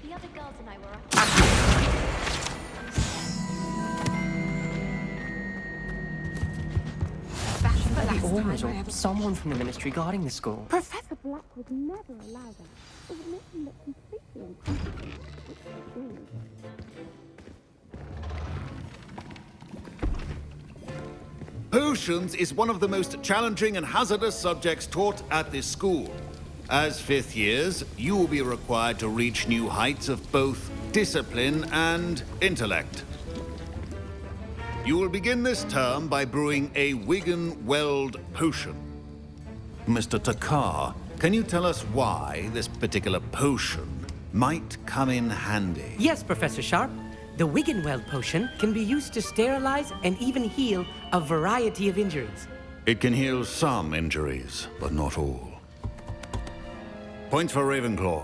The other girls and I were up. Always or someone from the ministry guarding the school. Professor Black would never allow that. It would make him look completely incompetent. Potions is one of the most challenging and hazardous subjects taught at this school. As fifth years, you will be required to reach new heights of both discipline and intellect. You will begin this term by brewing a Wigan-Weld potion. Mr. Takar, can you tell us why this particular potion might come in handy? Yes, Professor Sharp. The Wiggenweld potion can be used to sterilize and even heal a variety of injuries. It can heal some injuries, but not all. Points for Ravenclaw.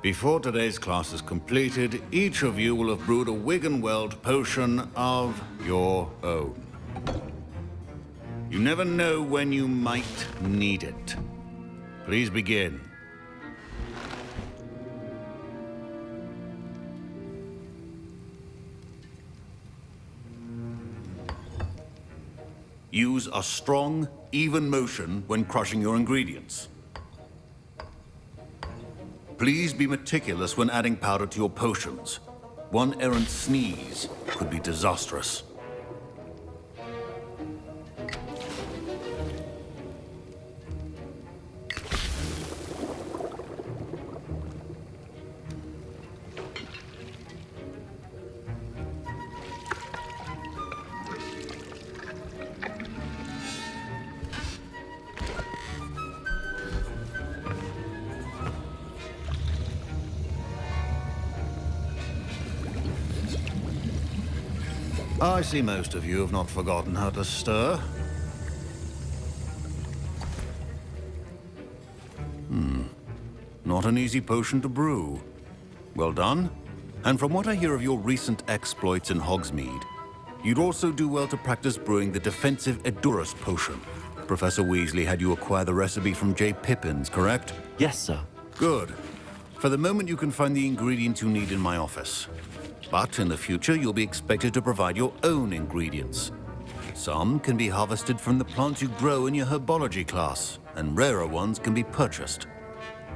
Before today's class is completed, each of you will have brewed a Wiggenweld potion of your own. You never know when you might need it. Please begin. Use a strong, even motion when crushing your ingredients. Please be meticulous when adding powder to your potions. One errant sneeze could be disastrous. I see most of you have not forgotten how to stir. Not an easy potion to brew. Well done. And from what I hear of your recent exploits in Hogsmeade, you'd also do well to practice brewing the defensive Edurus potion. Professor Weasley had you acquire the recipe from J. Pippins, correct? Yes, sir. Good. For the moment, you can find the ingredients you need in my office. But in the future, you'll be expected to provide your own ingredients. Some can be harvested from the plants you grow in your herbology class, and rarer ones can be purchased.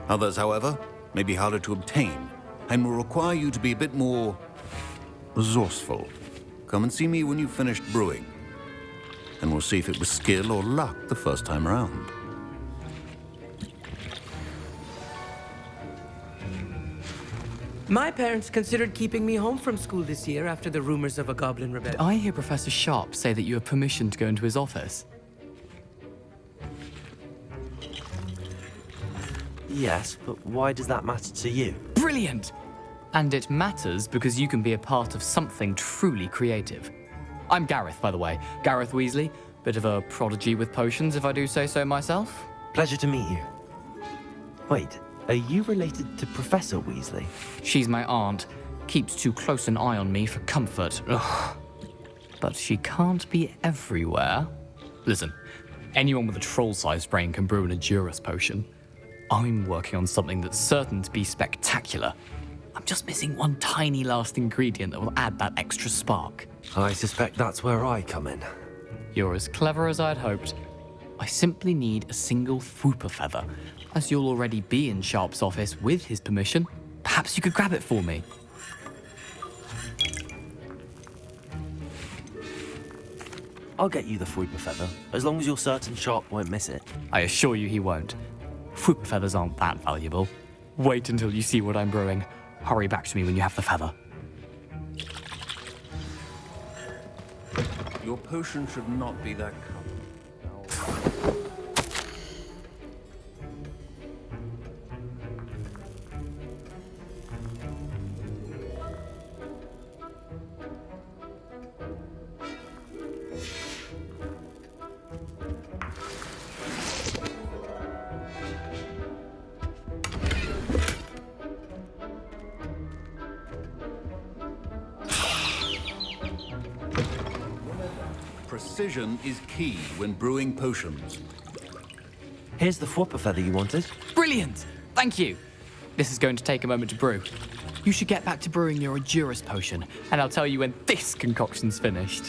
Others, however, may be harder to obtain, and will require you to be a bit more resourceful. Come and see me when you've finished brewing, and we'll see if it was skill or luck the first time around. My parents considered keeping me home from school this year after the rumors of a goblin rebellion. I hear Professor Sharp say that you have permission to go into his office. Yes, but why does that matter to you? Brilliant! And it matters because you can be a part of something truly creative. I'm Gareth, by the way. Gareth Weasley. Bit of a prodigy with potions, if I do say so myself. Pleasure to meet you. Wait, are you related to Professor Weasley? She's my aunt. Keeps too close an eye on me for comfort. Ugh. But she can't be everywhere. Listen, anyone with a troll-sized brain can brew an Edurus potion. I'm working on something that's certain to be spectacular. I'm just missing one tiny last ingredient that will add that extra spark. I suspect that's where I come in. You're as clever as I'd hoped. I simply need a single Fwooper feather. As you'll already be in Sharp's office with his permission, perhaps you could grab it for me. I'll get you the Fwooper feather, as long as you're certain Sharp won't miss it. I assure you he won't. Fwooper feathers aren't that valuable. Wait until you see what I'm brewing. Hurry back to me when you have the feather. Your potion should not be that color. precision is key when brewing potions. Here's the Fwopper feather you wanted. Brilliant! Thank you. This is going to take a moment to brew. You should get back to brewing your Edurus potion, and I'll tell you when this concoction's finished.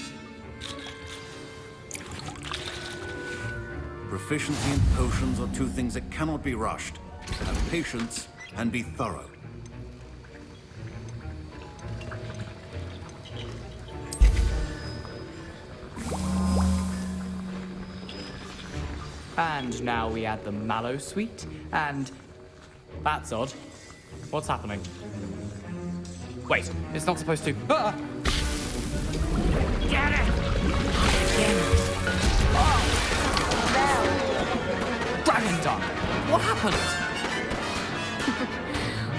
Proficiency and potions are two things that cannot be rushed. Have patience and be thorough. And now we add the mallow sweet, and... That's odd. What's happening? Wait, it's not supposed to... Ah! Get it! Oh! Dragon Dung! What happened?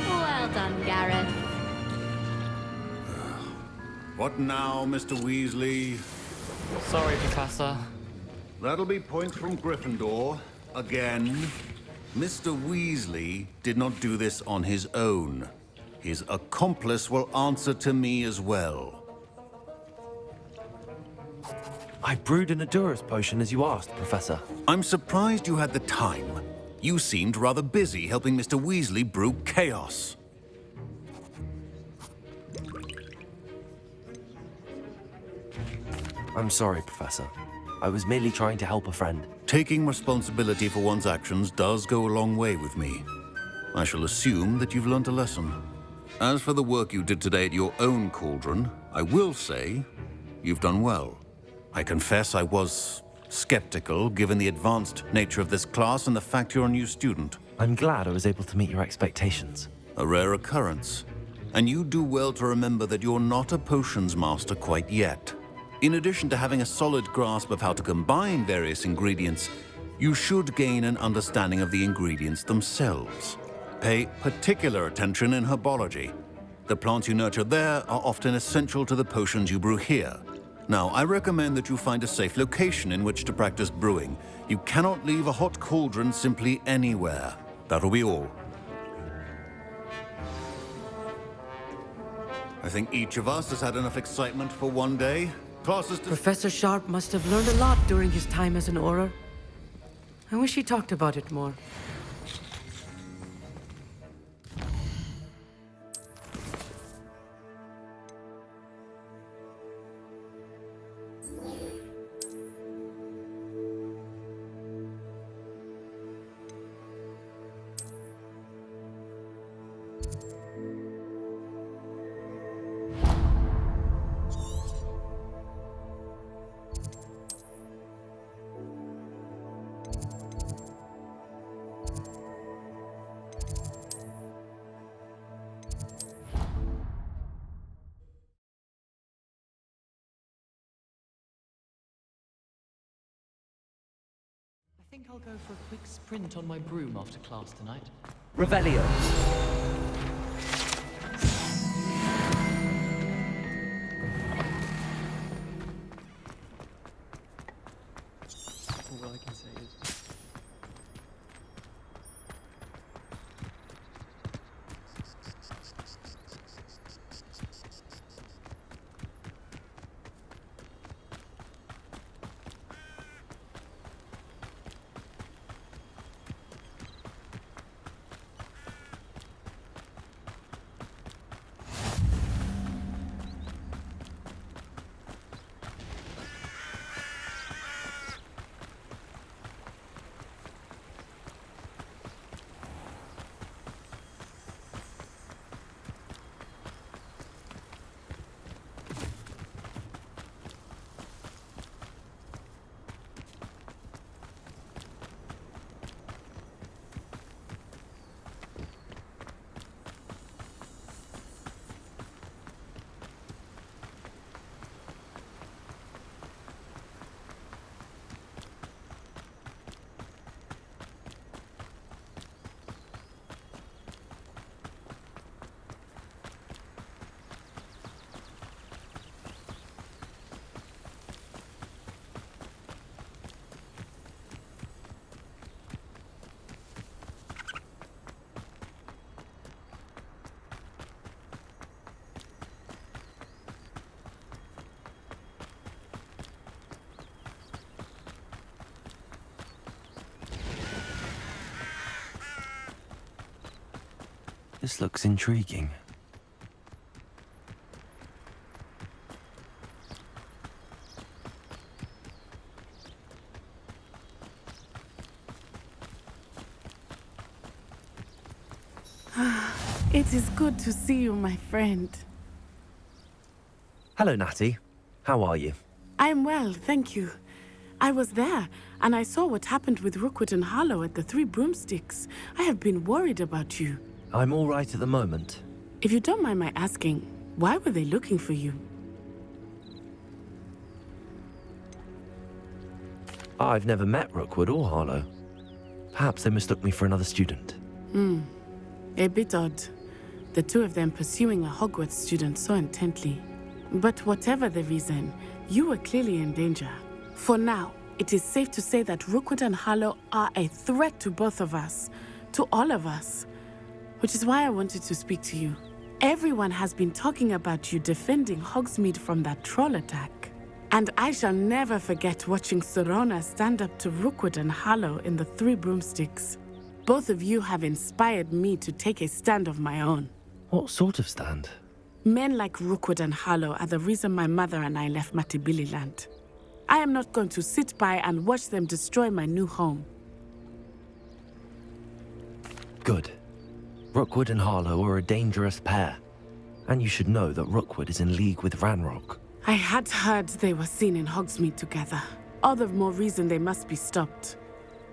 Well done, Gareth. What now, Mr. Weasley? Sorry, Professor. That'll be points from Gryffindor. Again. Mr. Weasley did not do this on his own. His accomplice will answer to me as well. I brewed an Edurus potion as you asked, Professor. I'm surprised you had the time. You seemed rather busy helping Mr. Weasley brew chaos. I'm sorry, Professor. I was merely trying to help a friend. Taking responsibility for one's actions does go a long way with me. I shall assume that you've learnt a lesson. As for the work you did today at your own cauldron, I will say you've done well. I confess I was skeptical, given the advanced nature of this class and the fact you're a new student. I'm glad I was able to meet your expectations. A rare occurrence. And you do well to remember that you're not a potions master quite yet. In addition to having a solid grasp of how to combine various ingredients, you should gain an understanding of the ingredients themselves. Pay particular attention in herbology. The plants you nurture there are often essential to the potions you brew here. Now, I recommend that you find a safe location in which to practice brewing. You cannot leave a hot cauldron simply anywhere. That'll be all. I think each of us has had enough excitement for one day. Classes to... Professor Sharp must have learned a lot during his time as an Auror. I wish he talked about it more. I think I'll go for a quick sprint on my broom after class tonight. Revelio. All I can say is... This looks intriguing. It is good to see you, my friend. Hello, Natty. How are you? I am well, thank you. I was there, and I saw what happened with Rookwood and Harlow at the Three Broomsticks. I have been worried about you. I'm all right at the moment. If you don't mind my asking, why were they looking for you? I've never met Rookwood or Harlow. Perhaps they mistook me for another student. A bit odd. The two of them pursuing a Hogwarts student so intently. But whatever the reason, you were clearly in danger. For now, it is safe to say that Rookwood and Harlow are a threat to both of us. To all of us. Which is why I wanted to speak to you. Everyone has been talking about you defending Hogsmeade from that troll attack. And I shall never forget watching Serona stand up to Rookwood and Harlow in the Three Broomsticks. Both of you have inspired me to take a stand of my own. What sort of stand? Men like Rookwood and Harlow are the reason my mother and I left Mattibilliland. I am not going to sit by and watch them destroy my new home. Good. Rookwood and Harlow are a dangerous pair. And you should know that Rookwood is in league with Ranrock. I had heard they were seen in Hogsmeade together. All the more reason they must be stopped.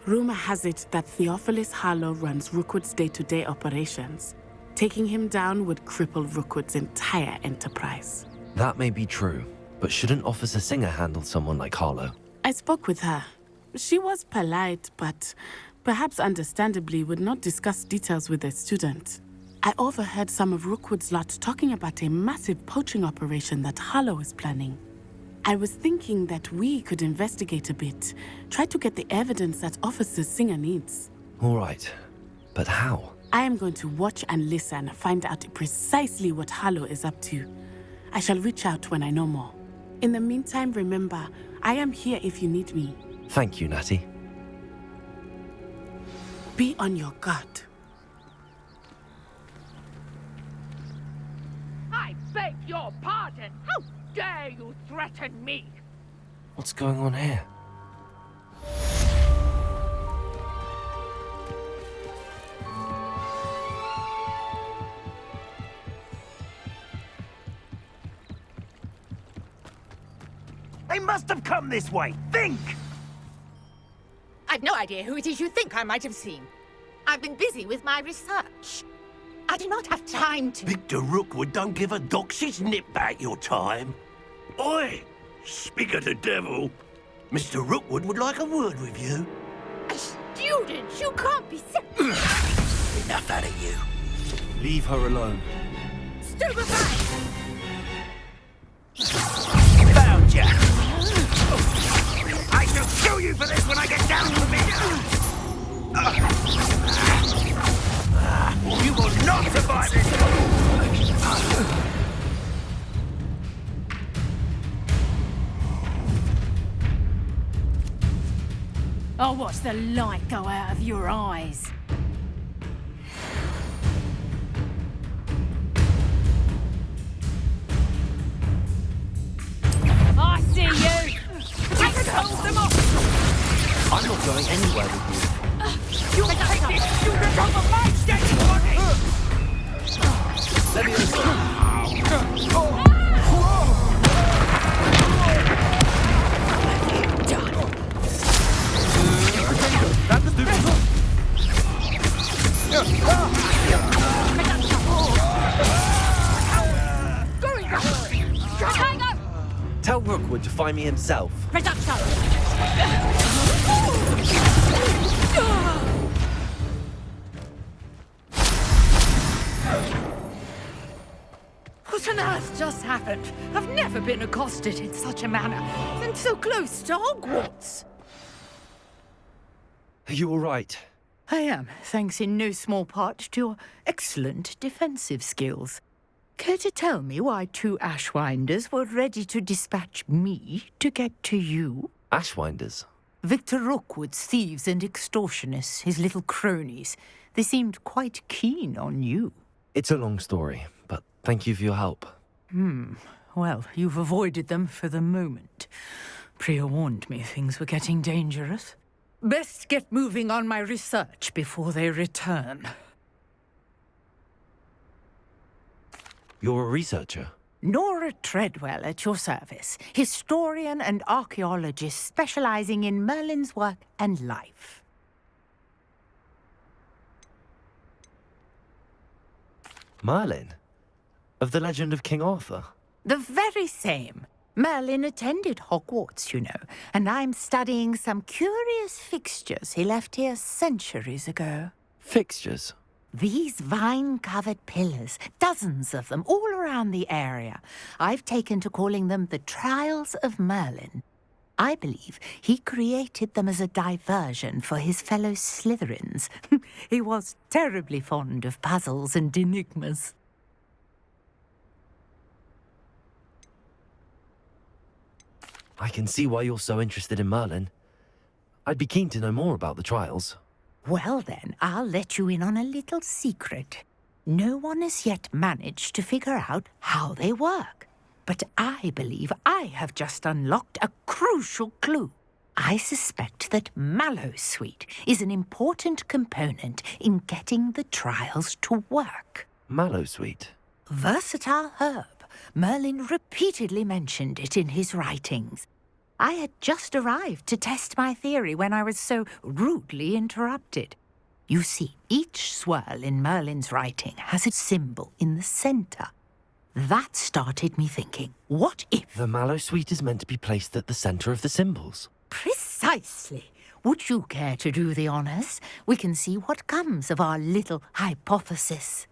Rumor has it that Theophilus Harlow runs Rookwood's day-to-day operations. Taking him down would cripple Rookwood's entire enterprise. That may be true, but shouldn't Officer Singer handle someone like Harlow? I spoke with her. She was polite, but perhaps understandably would not discuss details with a student. I overheard some of Rookwood's lot talking about a massive poaching operation that Harlow is planning. I was thinking that we could investigate a bit, try to get the evidence that Officer Singer needs. All right, but how? I am going to watch and listen, find out precisely what Harlow is up to. I shall reach out when I know more. In the meantime, remember, I am here if you need me. Thank you, Natty. Be on your guard. I beg your pardon. How dare you threaten me? What's going on here? They must have come this way. Think! I've no idea who it is you think I might have seen. I've been busy with my research. I do not have time to... Victor Rookwood don't give a doxy's nip back your time. Oi! Speak of the devil. Mr. Rookwood would like a word with you. A student? You can't be Enough out of you. Leave her alone. Stupefy! Found ya! I shall show you for this when I get down from it! You will not survive this! I'll watch the light go out of your eyes. I see you! I can hold them off! I'm not going anywhere with you. You take this student off of my steady body! Let me listen. That's stupid. Tell Rookwood to find me himself. Reduction! What on earth just happened? I've never been accosted in such a manner, and so close to Hogwarts. Are you all right? I am, thanks in no small part to your excellent defensive skills. Care to tell me why two Ashwinders were ready to dispatch me to get to you? Ashwinders? Victor Rookwood's thieves and extortionists, his little cronies. They seemed quite keen on you. It's a long story, but thank you for your help. Well, you've avoided them for the moment. Priya warned me things were getting dangerous. Best get moving on my research before they return. You're a researcher? Nora Treadwell at your service, historian and archaeologist specializing in Merlin's work and life. Merlin? Of the legend of King Arthur? The very same. Merlin attended Hogwarts, you know, and I'm studying some curious fixtures he left here centuries ago. Fixtures? These vine-covered pillars, dozens of them, all around the area. I've taken to calling them the Trials of Merlin. I believe he created them as a diversion for his fellow Slytherins. He was terribly fond of puzzles and enigmas. I can see why you're so interested in Merlin. I'd be keen to know more about the trials. Well then, I'll let you in on a little secret. No one has yet managed to figure out how they work. But I believe I have just unlocked a crucial clue. I suspect that Mallowsweet is an important component in getting the trials to work. Mallowsweet? Versatile herb. Merlin repeatedly mentioned it in his writings. I had just arrived to test my theory when I was so rudely interrupted. You see, each swirl in Merlin's writing has a symbol in the center. That started me thinking, what if... The Mallowsweet is meant to be placed at the center of the symbols. Precisely. Would you care to do the honors? We can see what comes of our little hypothesis.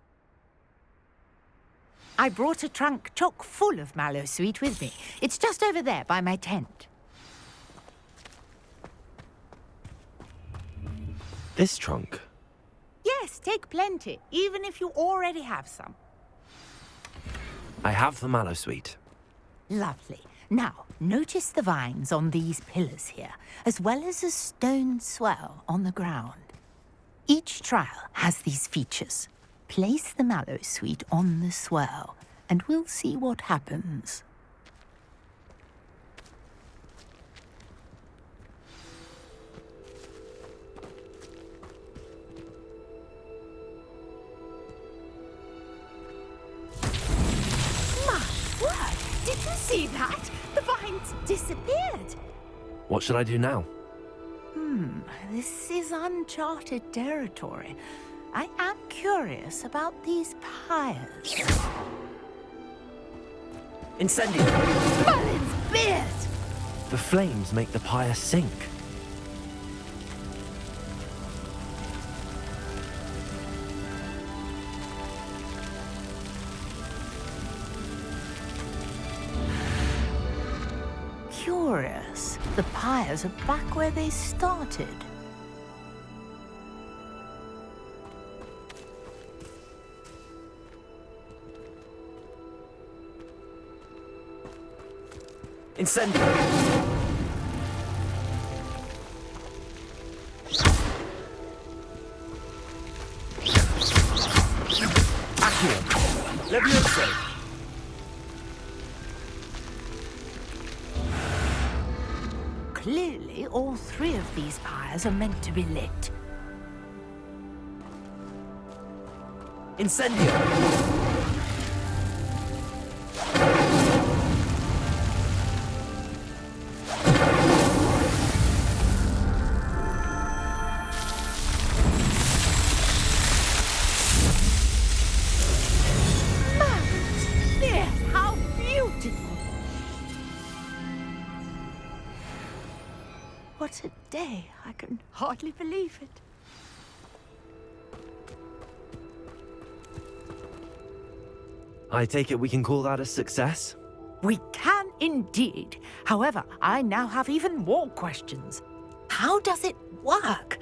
I brought a trunk chock full of Mallowsweet with me. It's just over there by my tent. This trunk? Yes, take plenty, even if you already have some. I have the Mallowsweet. Lovely. Now, notice the vines on these pillars here, as well as a stone swell on the ground. Each trial has these features. Place the Mallowsweet on the swirl, and we'll see what happens. My word! Did you see that? The vines disappeared. What should I do now? This is uncharted territory. I am curious about these pyres. Incendio! Merlin's beard! The flames make the pyre sink. Curious. The pyres are back where they started. Incendio! Accio! Levioso! Clearly, all three of these pyres are meant to be lit. Incendio! How beautiful! What a day. I can hardly believe it. I take it we can call that a success? We can indeed. However, I now have even more questions. How does it work?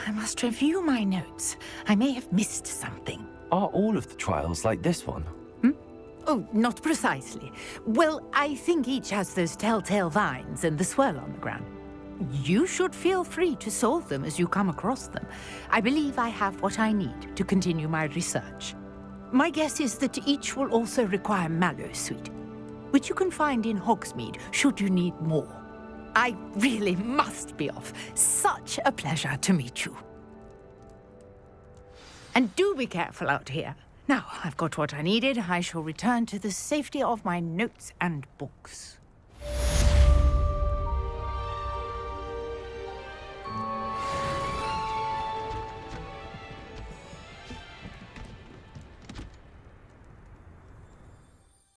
I must review my notes. I may have missed something. Are all of the trials like this one? Oh, not precisely. Well, I think each has those telltale vines and the swirl on the ground. You should feel free to solve them as you come across them. I believe I have what I need to continue my research. My guess is that each will also require mallow sweet, which you can find in Hogsmeade should you need more. I really must be off. Such a pleasure to meet you. And do be careful out here. Now, I've got what I needed. I shall return to the safety of my notes and books.